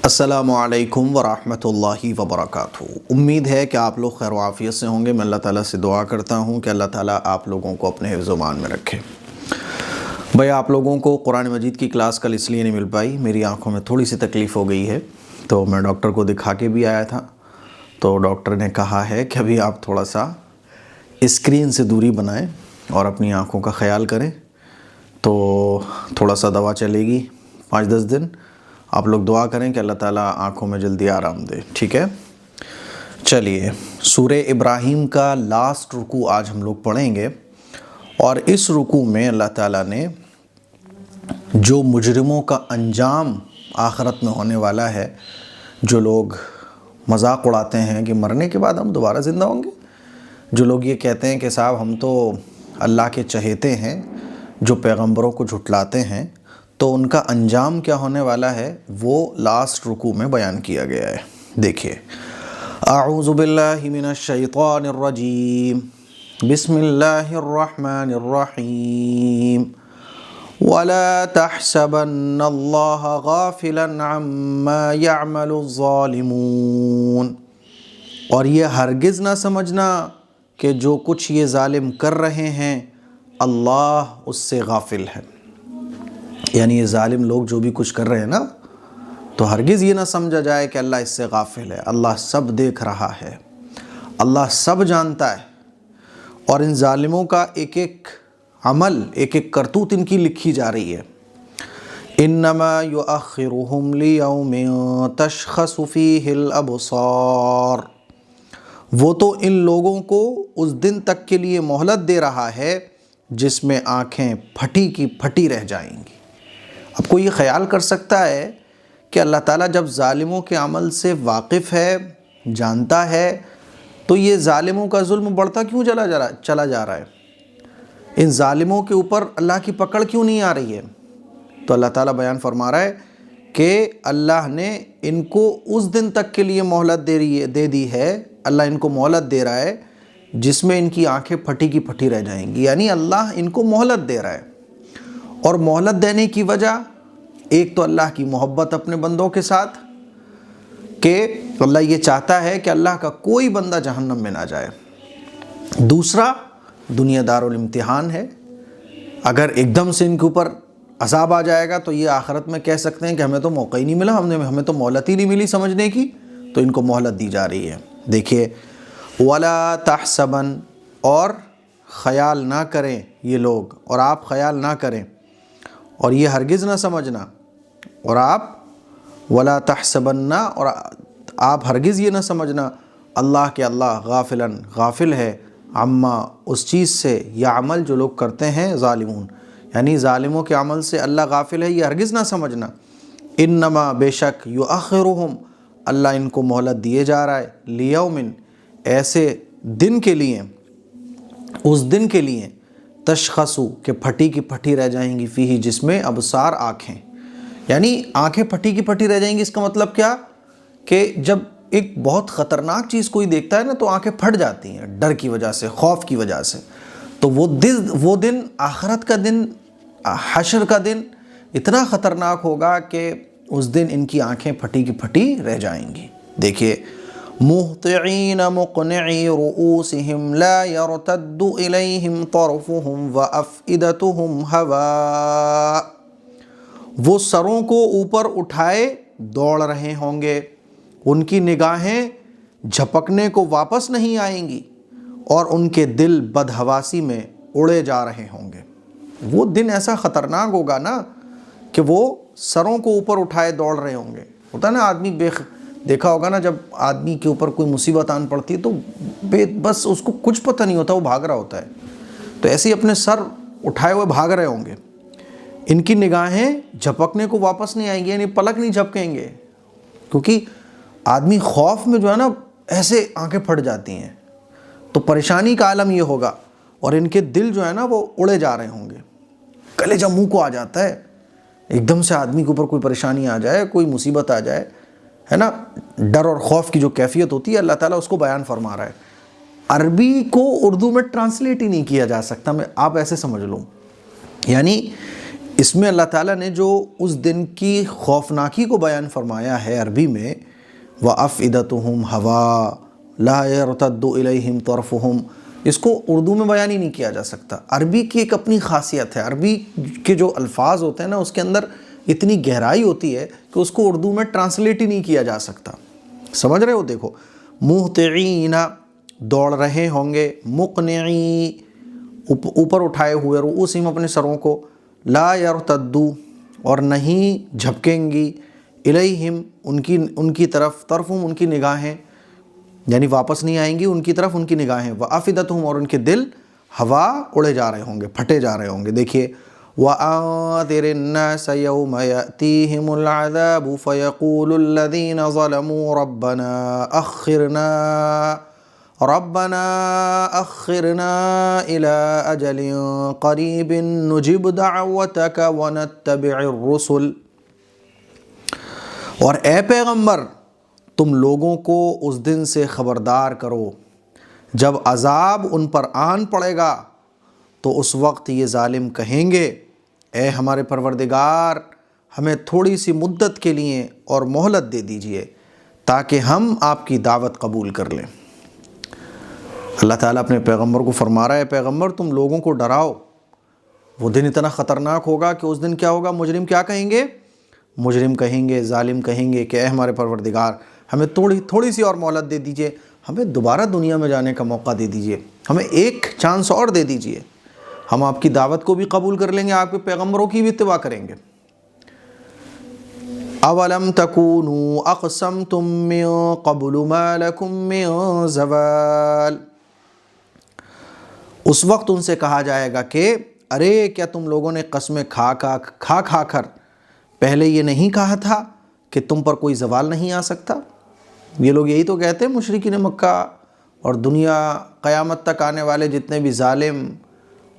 السلام علیکم ورحمۃ اللہ وبرکاتہ۔ امید ہے کہ آپ لوگ خیر و عافیت سے ہوں گے۔ میں اللہ تعالیٰ سے دعا کرتا ہوں کہ اللہ تعالیٰ آپ لوگوں کو اپنے حفظ و امان میں رکھے۔ بھائی آپ لوگوں کو قرآن مجید کی کلاس کل اس لیے نہیں مل پائی، میری آنکھوں میں تھوڑی سی تکلیف ہو گئی ہے، تو میں ڈاکٹر کو دکھا کے بھی آیا تھا، تو ڈاکٹر نے کہا ہے کہ ابھی آپ تھوڑا سا اسکرین سے دوری بنائیں اور اپنی آنکھوں کا خیال کریں، تو تھوڑا سا دوا چلے گی 5-10 دن۔ آپ لوگ دعا کریں کہ اللہ تعالیٰ آنکھوں میں جلدی آرام دے، ٹھیک ہے؟ چلیے، سورہ ابراہیم کا لاسٹ رکوع آج ہم لوگ پڑھیں گے، اور اس رکوع میں اللہ تعالیٰ نے جو مجرموں کا انجام آخرت میں ہونے والا ہے، جو لوگ مذاق اڑاتے ہیں کہ مرنے کے بعد ہم دوبارہ زندہ ہوں گے، جو لوگ یہ کہتے ہیں کہ صاحب ہم تو اللہ کے چہیتے ہیں، جو پیغمبروں کو جھٹلاتے ہیں، تو ان کا انجام کیا ہونے والا ہے وہ لاسٹ رکوع میں بیان کیا گیا ہے۔ دیکھیے، اعوذ باللہ من الشیطان الرجیم، بسم اللہ الرحمن الرحیم، وَلَا تَحْسَبَنَّ اللَّهَ غَافِلًا عَمَّا يَعْمَلُ الظَّالِمُونَ، اور یہ ہرگز نہ سمجھنا کہ جو کچھ یہ ظالم کر رہے ہیں اللہ اس سے غافل ہے۔ یعنی یہ ظالم لوگ جو بھی کچھ کر رہے ہیں نا، تو ہرگز یہ نہ سمجھا جائے کہ اللہ اس سے غافل ہے۔ اللہ سب دیکھ رہا ہے، اللہ سب جانتا ہے، اور ان ظالموں کا ایک ایک عمل، ایک ایک کرتوت ان کی لکھی جا رہی ہے۔ انما یؤخرہم لیوم تشخص فیہ الابصار، وہ تو ان لوگوں کو اس دن تک کے لیے مہلت دے رہا ہے جس میں آنکھیں پھٹی کی پھٹی رہ جائیں گی۔ اب کوئی یہ خیال کر سکتا ہے کہ اللہ تعالیٰ جب ظالموں کے عمل سے واقف ہے، جانتا ہے، تو یہ ظالموں کا ظلم بڑھتا کیوں چلا جا رہا ہے؟ ان ظالموں کے اوپر اللہ کی پکڑ کیوں نہیں آ رہی ہے؟ تو اللہ تعالیٰ بیان فرما رہا ہے کہ اللہ نے ان کو اس دن تک کے لیے مہلت دے دی ہے، اللہ ان کو مہلت دے رہا ہے جس میں ان کی آنکھیں پھٹی کی پھٹی رہ جائیں گی۔ یعنی اللہ ان کو مہلت دے رہا ہے، اور مہلت دینے کی وجہ ایک تو اللہ کی محبت اپنے بندوں کے ساتھ، کہ اللہ یہ چاہتا ہے کہ اللہ کا کوئی بندہ جہنم میں نہ جائے۔ دوسرا، دنیا دار الامتحان ہے، اگر ایک دم سے ان کے اوپر عذاب آ جائے گا تو یہ آخرت میں کہہ سکتے ہیں کہ ہمیں تو موقع ہی نہیں ملا، ہمیں تو مہلت ہی نہیں ملی سمجھنے کی، تو ان کو مہلت دی جا رہی ہے۔ دیکھیے، وَلَا تَحْسَبَنَّ، اور خیال نہ کریں یہ لوگ، اور آپ خیال نہ کریں، اور یہ ہرگز نہ سمجھنا، اور آپ وَلَا تَحْسَبَنَّ، اور آپ ہرگز یہ نہ سمجھنا اللہ کہ اللہ غافلاً، غافل ہے، عما، اس چیز سے، یا عمل جو لوگ کرتے ہیں ظالمون، یعنی ظالموں کے عمل سے اللہ غافل ہے، یہ ہرگز نہ سمجھنا۔ انما، بے شک، یؤخرہم، اللہ ان کو مہلت دیے جا رہا ہے، لیومن، ایسے دن کے لیے، اس دن کے لیے، تشخصو، کہ پھٹی کی پھٹی رہ جائیں گی، فیہ، جس میں، ابصار، آنکھیں، یعنی آنکھیں پھٹی کی پھٹی رہ جائیں گی۔ اس کا مطلب کیا کہ جب ایک بہت خطرناک چیز کوئی دیکھتا ہے نا تو آنکھیں پھٹ جاتی ہیں، ڈر کی وجہ سے، خوف کی وجہ سے۔ تو وہ دن آخرت کا دن، حشر کا دن اتنا خطرناک ہوگا کہ اس دن ان کی آنکھیں پھٹی کی پھٹی رہ جائیں گی۔ دیکھیے، مہطعین مقنعی رؤوسہم لا یرتد الیہم طرفہم وافئدتہم ہواء، وہ سروں کو اوپر اٹھائے دوڑ رہے ہوں گے، ان کی نگاہیں جھپکنے کو واپس نہیں آئیں گی، اور ان کے دل بدحواسی میں اڑے جا رہے ہوں گے۔ وہ دن ایسا خطرناک ہوگا نا کہ وہ سروں کو اوپر اٹھائے دوڑ رہے ہوں گے۔ ہوتا ہے نا، آدمی دیکھا ہوگا نا، جب آدمی کے اوپر کوئی مصیبت آن پڑتی ہے تو بس اس کو کچھ پتہ نہیں ہوتا، وہ بھاگ رہا ہوتا ہے، تو ایسے ہی اپنے سر اٹھائے ہوئے بھاگ رہے ہوں گے۔ ان کی نگاہیں جھپکنے کو واپس نہیں آئیں گی، یعنی پلک نہیں جھپکیں گے، کیونکہ آدمی خوف میں جو ہے نا ایسے آنکھیں پھٹ جاتی ہیں، تو پریشانی کا عالم یہ ہوگا، اور ان کے دل جو ہے نا وہ اڑے جا رہے ہوں گے۔ کلیجہ منہ کو آ جاتا ہے، ایک دم سے آدمی کے اوپر کوئی پریشانی آ جائے، کوئی مصیبت آ جائے، ہے نا، ڈر اور خوف کی جو کیفیت ہوتی ہے، اللہ تعالیٰ اس کو بیان فرما رہا ہے۔ عربی کو اردو میں ٹرانسلیٹ ہی نہیں کیا جا سکتا، آپ ایسے سمجھ لوں، یعنی اس میں اللہ تعالیٰ نے جو اس دن کی خوفناکی کو بیان فرمایا ہے عربی میں، وَأَفْئِدَتُهُمْ هَوَا لَا يَرْتَدُّ إِلَيْهِمْ طَرْفُهُمْ، اس کو اردو میں بیان ہی نہیں کیا جا سکتا۔ عربی کی ایک اپنی خاصیت ہے، عربی کے جو الفاظ ہوتے ہیں نا، اس کے اندر اتنی گہرائی ہوتی ہے کہ اس کو اردو میں ٹرانسلیٹ ہی نہیں کیا جا سکتا۔ سمجھ رہے ہو؟ دیکھو، مہطعین دوڑ رہے ہوں گے، مقنعی اوپر اٹھائے ہوئے رؤوسہم اپنے سروں کو، لا یرتدو اور نہیں جھپکیں گی، الیہم ان کی طرف، طرفہم ان کی نگاہیں، یعنی واپس نہیں آئیں گی ان کی طرف ان کی نگاہیں، وافئدتہم اور ان کے دل ہوا اڑے جا رہے ہوں گے، پھٹے جا رہے ہوں گے۔ دیکھیے وَأَنذِرِ النَّاسَ يَوْمَ يَأْتِيهِمُ الْعَذَابُ فَيَقُولُ الَّذِينَ ظَلَمُوا رَبَّنَا أَخِّرْنَا إِلَىٰ أَجَلٍ قَرِيبٍ نُجِبْ دَعْوَتَكَ وَنَتَّبِعِ الرُّسُلَ، اور اے پیغمبر تم لوگوں کو اس دن سے خبردار کرو جب عذاب ان پر آن پڑے گا تو اس وقت یہ ظالم کہیں گے، اے ہمارے پروردگار ہمیں تھوڑی سی مدت کے لیے اور مہلت دے دیجئے تاکہ ہم آپ کی دعوت قبول کر لیں۔ اللہ تعالیٰ اپنے پیغمبر کو فرما رہا ہے، پیغمبر تم لوگوں کو ڈراؤ، وہ دن اتنا خطرناک ہوگا کہ اس دن کیا ہوگا، مجرم کیا کہیں گے، مجرم کہیں گے، ظالم کہیں گے کہ اے ہمارے پروردگار ہمیں تھوڑی سی اور مہلت دے دیجئے، ہمیں دوبارہ دنیا میں جانے کا موقع دے دیجئے، ہمیں ایک چانس اور دے دیجئے، ہم آپ کی دعوت کو بھی قبول کر لیں گے، آپ کے پیغمبروں کی بھی اتباع کریں گے۔ اولم تکونوا اقسمتم من قبل ما لکم من زوال، اس وقت ان سے کہا جائے گا کہ ارے کیا تم لوگوں نے قسمیں کھا کر پہلے یہ نہیں کہا تھا کہ تم پر کوئی زوال نہیں آ سکتا؟ یہ لوگ یہی تو کہتے ہیں، مشرکین مکہ اور دنیا قیامت تک آنے والے جتنے بھی ظالم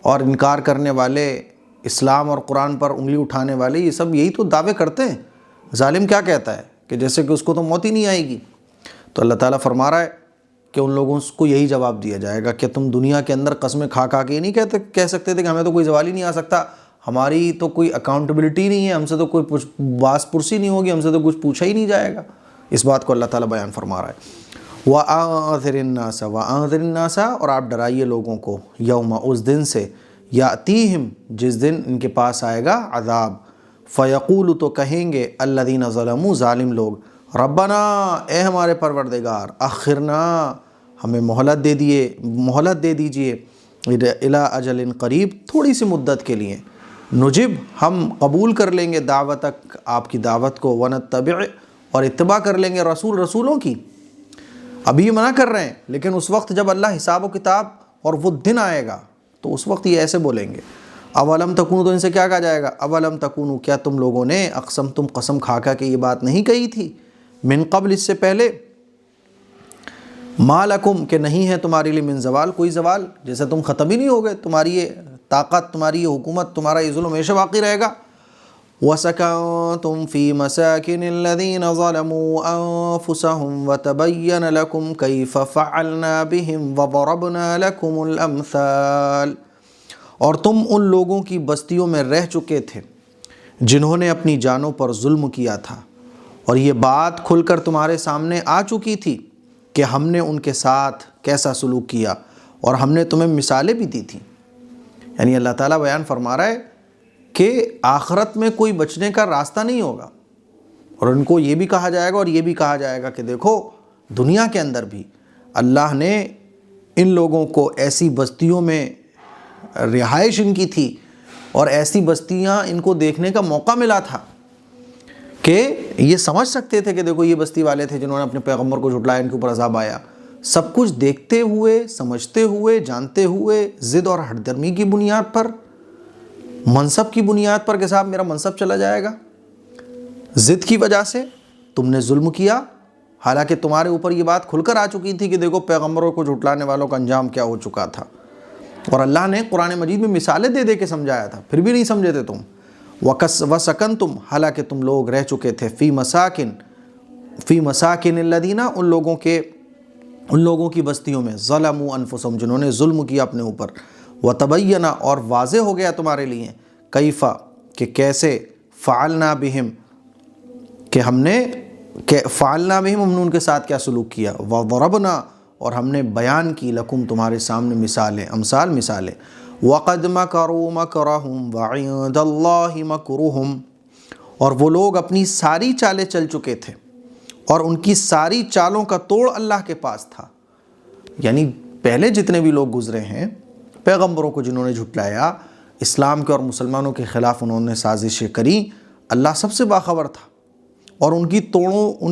اور انکار کرنے والے، اسلام اور قرآن پر انگلی اٹھانے والے، یہ سب یہی تو دعوے کرتے ہیں۔ ظالم کیا کہتا ہے کہ جیسے کہ اس کو تو موت ہی نہیں آئے گی۔ تو اللہ تعالیٰ فرما رہا ہے کہ ان لوگوں کو یہی جواب دیا جائے گا کہ تم دنیا کے اندر قسمیں کھا کے یہ نہیں کہہ سکتے تھے کہ ہمیں تو کوئی زوال ہی نہیں آ سکتا، ہماری تو کوئی اکاؤنٹیبلٹی نہیں ہے، ہم سے تو کوئی باس پرسی نہیں ہوگی، ہم سے تو کچھ پوچھا ہی نہیں جائے گا۔ اس بات کو اللہ تعالیٰ بیان فرما رہا ہے۔ وَأَنذِرِ النَّاسَ اور آپ ڈرائیے لوگوں کو، یوم اس دن سے، یاتیہم جس دن ان کے پاس آئے گا عذاب، فیقول تو کہیں گے الذین ظلموا ظالم لوگ، ربنا اے ہمارے پروردگار، اخرنا ہمیں مہلت دے دیجئے، الی اجل قریب تھوڑی سی مدت کے لیے، نجب ہم قبول کر لیں گے دعوتک آپ کی دعوت کو، ونتبع اور اتباع کر لیں گے رسولوں کی۔ ابھی یہ منع کر رہے ہیں، لیکن اس وقت جب اللہ حساب و کتاب اور وہ دن آئے گا تو اس وقت یہ ایسے بولیں گے۔ اولم تکونو تو ان سے کیا کہا جائے گا، اولم تکونو کیا تم لوگوں نے اقسمتم قسم کھا کے یہ بات نہیں کہی تھی، من قبل اس سے پہلے، ما لکم کہ نہیں ہے تمہارے لیے من زوال کوئی زوال، جیسے تم ختم ہی نہیں ہو گئے، تمہاری یہ طاقت، تمہاری یہ حکومت، تمہارا یہ ظلم ہمیشہ باقی رہے گا۔ وَسَكَنْتُمْ فِي مَسَاكِنِ الَّذِينَ ظَلَمُوا أَنفُسَهُمْ وَتَبَيَّنَ لَكُمْ كَيْفَ فَعَلْنَا بِهِمْ وَضَرَبْنَا لَكُمُ الْأَمْثَالَ، اور تم ان لوگوں کی بستیوں میں رہ چکے تھے جنہوں نے اپنی جانوں پر ظلم کیا تھا، اور یہ بات کھل کر تمہارے سامنے آ چکی تھی کہ ہم نے ان کے ساتھ کیسا سلوک کیا، اور ہم نے تمہیں مثالیں بھی دی تھیں۔ یعنی اللہ تعالیٰ بیان فرما رہا ہے کہ آخرت میں کوئی بچنے کا راستہ نہیں ہوگا، اور ان کو یہ بھی کہا جائے گا اور یہ بھی کہا جائے گا کہ دیکھو دنیا کے اندر بھی اللہ نے ان لوگوں کو ایسی بستیوں میں رہائش ان کی تھی، اور ایسی بستیاں ان کو دیکھنے کا موقع ملا تھا کہ یہ سمجھ سکتے تھے کہ دیکھو یہ بستی والے تھے جنہوں نے اپنے پیغمبر کو جھٹلایا، ان کے اوپر عذاب آیا۔ سب کچھ دیکھتے ہوئے، سمجھتے ہوئے، جانتے ہوئے، ضد اور ہٹ درمی کی بنیاد پر، منصب کی بنیاد پر کہ صاحب میرا منصب چلا جائے گا، ضد کی وجہ سے تم نے ظلم کیا، حالانکہ تمہارے اوپر یہ بات کھل کر آ چکی تھی کہ دیکھو پیغمبروں کو جھٹلانے والوں کا انجام کیا ہو چکا تھا، اور اللہ نے قرآن مجید میں مثالیں دے دے کے سمجھایا تھا، پھر بھی نہیں سمجھے تھے تم۔ وَسَكَنْتُمْ حالانکہ تم لوگ رہ چکے تھے، فی مساکن الذین ان لوگوں کی بستیوں میں، ظلموا انفسہم جنہوں نے ظلم کیا اپنے اوپر، وتبین اور واضح ہو گیا تمہارے لیے، کیفا کہ کیسے فعلنا بہم، کہ ہم نے فعلنا بہم، ہم نے ان کے ساتھ کیا سلوک کیا، وضربنا، اور ہم نے بیان کی لکم تمہارے سامنے مثالیں، مثالیں، وقد مکروا مکرہم وعند اللہ مکرہم، اور وہ لوگ اپنی ساری چالیں چل چکے تھے اور ان کی ساری چالوں کا توڑ اللہ کے پاس تھا۔ یعنی پہلے جتنے بھی لوگ گزرے ہیں، پیغمبروں کو جنہوں نے جھٹلایا، اسلام کے اور مسلمانوں کے خلاف انہوں نے سازشیں کری، اللہ سب سے باخبر تھا اور ان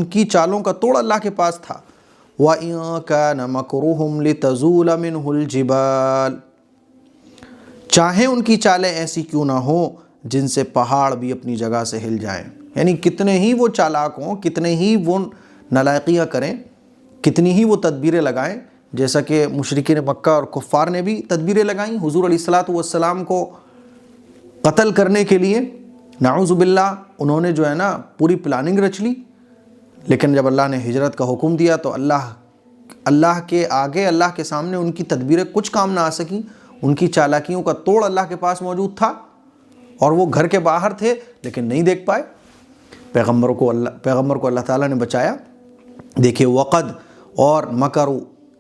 کی چالوں کا توڑ اللہ کے پاس تھا۔ وَإِن كَانَ مَكْرُهُمْ لِتَزُولَ مِنْهُ الْجِبَالُ، چاہیں ان کی چالیں ایسی کیوں نہ ہوں جن سے پہاڑ بھی اپنی جگہ سے ہل جائیں، یعنی کتنے ہی وہ چالاک ہوں، کتنے ہی وہ نالائقیاں کریں، کتنی ہی وہ تدبیریں لگائیں، جیسا کہ مشرکین مکہ اور کفار نے بھی تدبیریں لگائیں حضور علیہ الصلوۃ کو قتل کرنے کے لیے، نعوذ باللہ، انہوں نے جو ہے نا پوری پلاننگ رچ لی، لیکن جب اللہ نے ہجرت کا حکم دیا تو اللہ کے آگے، اللہ کے سامنے ان کی تدبیریں کچھ کام نہ آ سکیں، ان کی چالاکیوں کا توڑ اللہ کے پاس موجود تھا اور وہ گھر کے باہر تھے لیکن نہیں دیکھ پائے۔ پیغمبر کو اللہ تعالیٰ نے بچایا۔ دیکھیے وقد اور مکروا،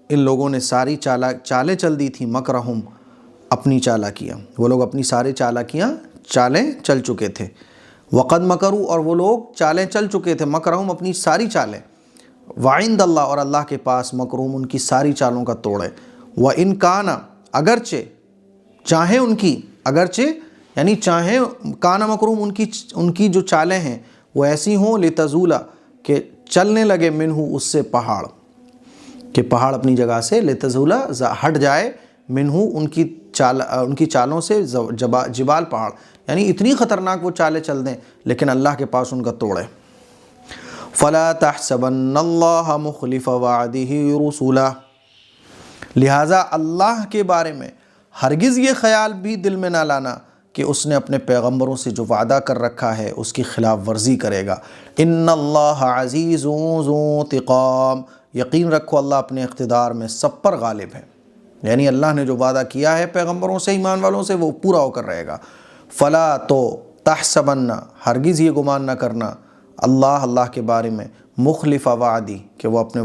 ان لوگوں نے ساری چالیں چل دی تھیں، مکرہم، اپنی چالاکیاں، وہ لوگ اپنی ساری چالیں چل چکے تھے۔ وقد مکروا، اور وہ لوگ چالیں چل چکے تھے، مکرہم، اپنی ساری چالیں، وعند اللہ، اور اللہ کے پاس مکرہم، ان کی ساری چالوں کا توڑ ہے۔ وَإِن كَانَ، اگرچہ چاہیں ان کی، اگرچہ یعنی چاہیں کان مکروم، ان کی جو چالیں ہیں وہ ایسی ہوں، لتزولا، کہ چلنے لگے، منہ، اس سے پہاڑ، کہ پہاڑ اپنی جگہ سے، لتزولا، ہٹ جائے، منہ، ان کی چالوں سے، جبال، پہاڑ، یعنی اتنی خطرناک وہ چالیں چل دیں لیکن اللہ کے پاس ان کا توڑ ہے۔ فلا تحسبن اللہ مخلف وعدہ رسولہ، لہٰذا اللہ کے بارے میں ہرگز یہ خیال بھی دل میں نہ لانا کہ اس نے اپنے پیغمبروں سے جو وعدہ کر رکھا ہے اس کی خلاف ورزی کرے گا۔ ان اللہ عزیز ذو انتقام، یقین رکھو اللہ اپنے اقتدار میں سب پر غالب ہے، یعنی اللہ نے جو وعدہ کیا ہے پیغمبروں سے، ایمان والوں سے، وہ پورا ہو کر رہے گا۔ فلا، تو تحسبن، ہرگز یہ گمان نہ کرنا، اللہ کے بارے میں، مخلف وعدی، کہ وہ اپنے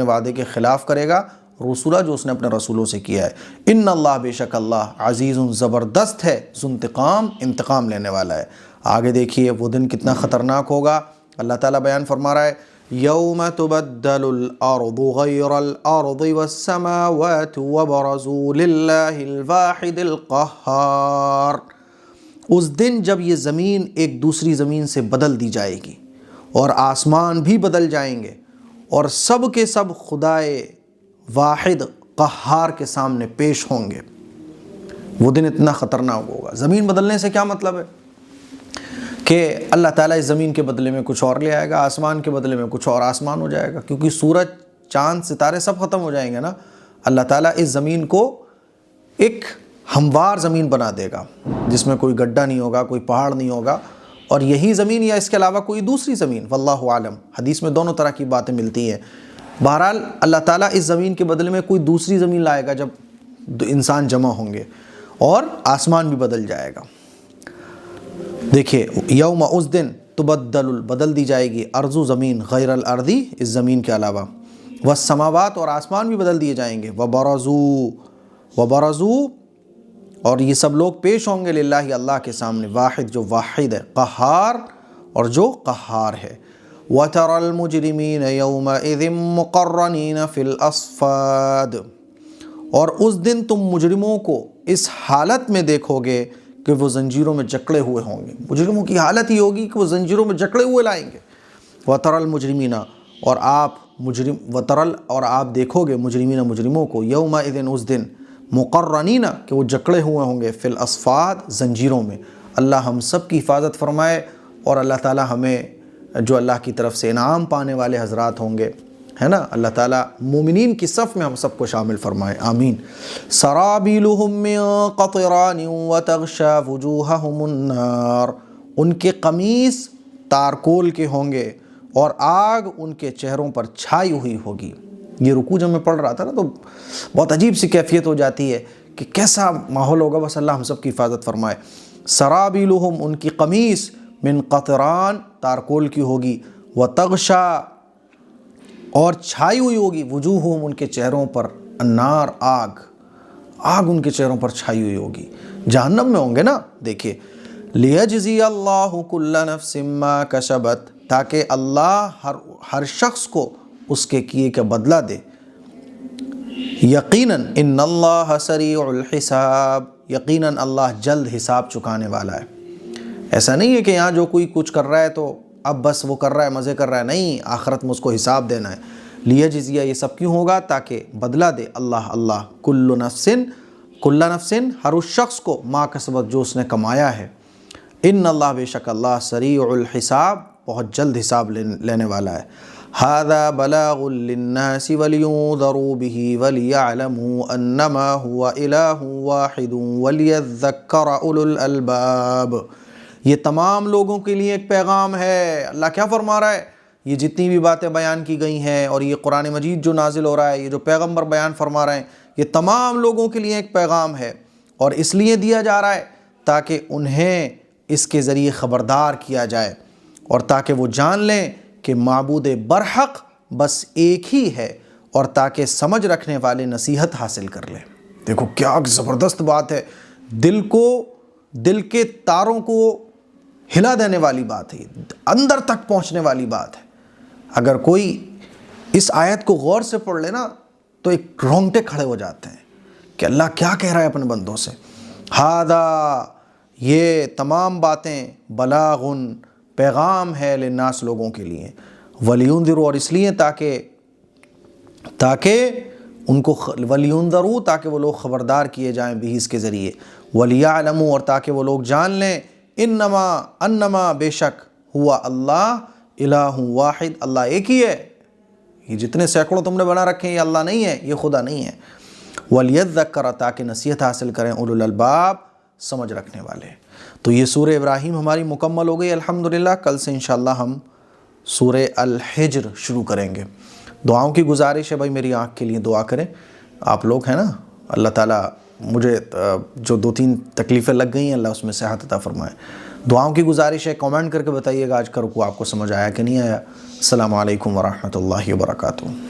وعدے کے خلاف کرے گا، رسولہ، جو اس نے اپنے رسولوں سے کیا ہے۔ ان اللہ، بے شک اللہ، عزیز، زبردست ہے، ذو انتقام، انتقام لینے والا ہے۔ آگے دیکھیے وہ دن کتنا خطرناک ہوگا۔ اللہ تعالیٰ بیان فرما رہا ہے، یوم تبدل الارض غیر الارض والسماوات وبرزوا للہ الواحد القہار، اس دن جب یہ زمین ایک دوسری زمین سے بدل دی جائے گی اور آسمان بھی بدل جائیں گے اور سب کے سب خدائے واحد قہار کے سامنے پیش ہوں گے۔ وہ دن اتنا خطرناک ہوگا۔ زمین بدلنے سے کیا مطلب ہے؟ کہ اللہ تعالیٰ اس زمین کے بدلے میں کچھ اور لے آئے گا، آسمان کے بدلے میں کچھ اور آسمان ہو جائے گا، کیونکہ سورج، چاند، ستارے سب ختم ہو جائیں گے نا۔ اللہ تعالیٰ اس زمین کو ایک ہموار زمین بنا دے گا جس میں کوئی گڈھا نہیں ہوگا، کوئی پہاڑ نہیں ہوگا، اور یہی زمین یا اس کے علاوہ کوئی دوسری زمین، واللہ عالم، حدیث میں دونوں طرح کی باتیں ملتی ہیں۔ بہرحال اللہ تعالیٰ اس زمین کے بدلے میں کوئی دوسری زمین لائے گا جب انسان جمع ہوں گے، اور آسمان بھی بدل جائے گا۔ دیکھیے یوم، اس دن، بدل دی جائے گی، ارض، زمین، غیر الارضی، اس زمین کے علاوہ، والسماوات، اور آسمان بھی بدل دیے جائیں گے، وبرزوا، اور یہ سب لوگ پیش ہوں گے، للہ، اللہ کے سامنے، واحد، جو واحد ہے، قہار، اور جو قہار ہے۔ وَتَرَى الْمُجْرِمِينَ يَوْمَئِذٍ مُقَرَّنِينَ فِي الْأَصْفَادِ، اور اس دن تم مجرموں کو اس حالت میں دیکھو گے کہ وہ زنجیروں میں جکڑے ہوئے ہوں گے۔ مجرموں کی حالت یہ ہوگی کہ وہ زنجیروں میں جکڑے ہوئے لائیں گے۔ وَتَرَى الْمُجْرِمِينَ، اور آپ دیکھو گے مجرمین، مجرموں کو، یومئذ، اس دن، مقرنین، کہ وہ جکڑے ہوئے ہوں گے، فی الاصفاد، زنجیروں میں۔ اللہ ہم سب کی حفاظت فرمائے، اور اللہ تعالیٰ ہمیں جو اللہ کی طرف سے انعام پانے والے حضرات ہوں گے، ہے نا، اللہ تعالیٰ مومنین کی صف میں ہم سب کو شامل فرمائے، آمین۔ سرابیلہم من قطران وتغشی وجوہہم النار، ان کے قمیص تارکول کے ہوں گے اور آگ ان کے چہروں پر چھائی ہوئی ہوگی۔ یہ رکوع جب میں پڑھ رہا تھا نا تو بہت عجیب سی کیفیت ہو جاتی ہے کہ کیسا ماحول ہوگا، بس اللہ ہم سب کی حفاظت فرمائے۔ سرابیلہم ان کی قمیص من قطران تارکول کی ہوگی، وتغشا اور چھائی ہوئی ہوگی، وجوہہم ان کے چہروں پر، النار آگ ان کے چہروں پر چھائی ہوئی ہوگی، جہنم میں ہوں گے نا۔ دیکھیے لیجزی اللہ کل نفس ما کسبت، تاکہ اللہ ہر شخص کو اس کے کیے کا بدلہ دے۔ یقیناً ان اللہ سریع الحساب، یقیناً اللہ جلد حساب چکانے والا ہے۔ ایسا نہیں ہے کہ یہاں جو کوئی کچھ کر رہا ہے تو اب بس وہ کر رہا ہے، مزے کر رہا ہے، نہیں، آخرت میں اس کو حساب دینا ہے۔ لیجزیہ یہ سب کیوں ہوگا؟ تاکہ بدلہ دے اللہ کل نفس ہر اس شخص کو ما کسبت جو اس نے کمایا ہے۔ ان اللہ بے شک اللہ سریع الحساب بہت جلد حساب لینے والا ہے۔ ھذا بلاغ للناس ولينذروا به وليعلموا انما هو الہ واحد وليذکر اولو الالباب، یہ تمام لوگوں کے لیے ایک پیغام ہے۔ اللہ کیا فرما رہا ہے؟ یہ جتنی بھی باتیں بیان کی گئی ہیں اور یہ قرآن مجید جو نازل ہو رہا ہے، یہ جو پیغمبر بیان فرما رہے ہیں، یہ تمام لوگوں کے لیے ایک پیغام ہے، اور اس لیے دیا جا رہا ہے تاکہ انہیں اس کے ذریعے خبردار کیا جائے، اور تاکہ وہ جان لیں کہ معبود برحق بس ایک ہی ہے، اور تاکہ سمجھ رکھنے والے نصیحت حاصل کر لیں۔ دیکھو کیا زبردست بات ہے، دل کے تاروں کو ہلا دینے والی بات ہے، اندر تک پہنچنے والی بات ہے۔ اگر کوئی اس آیت کو غور سے پڑھ لے نا تو ایک رونگٹے کھڑے ہو جاتے ہیں کہ اللہ کیا کہہ رہا ہے اپنے بندوں سے۔ ھذا یہ تمام باتیں بلاغن پیغام ہے للناس لوگوں کے لیے، ولینذروا اور اس لیے تاکہ ان کو ولینذروا تاکہ وہ لوگ خبردار کیے جائیں بھی اس کے ذریعے، ولیعلموا اور تاکہ وہ لوگ جان لیں انما بے شک ہوا اللہ الہ واحد، اللہ ایک ہی ہے، یہ جتنے سینکڑوں تم نے بنا رکھے ہیں یہ اللہ نہیں ہے، یہ خدا نہیں ہے۔ ولیذکر تاکہ نصیحت حاصل کریں اولو الالباب سمجھ رکھنے والے۔ تو یہ سورہ ابراہیم ہماری مکمل ہو گئی الحمدللہ۔ کل سے انشاءاللہ ہم سورہ الحجر شروع کریں گے۔ دعاؤں کی گزارش ہے بھائی، میری آنکھ کے لیے دعا کریں، آپ لوگ ہیں نا، اللہ تعالیٰ مجھے جو 2-3 تکلیفیں لگ گئی ہیں اللہ اس میں صحت عطا فرمائے۔ دعاؤں کی گزارش ہے، کامنٹ کر کے بتائیے گا آج کا رکوع آپ کو سمجھ آیا کہ نہیں آیا۔ السلام علیکم ورحمۃ اللہ وبرکاتہ۔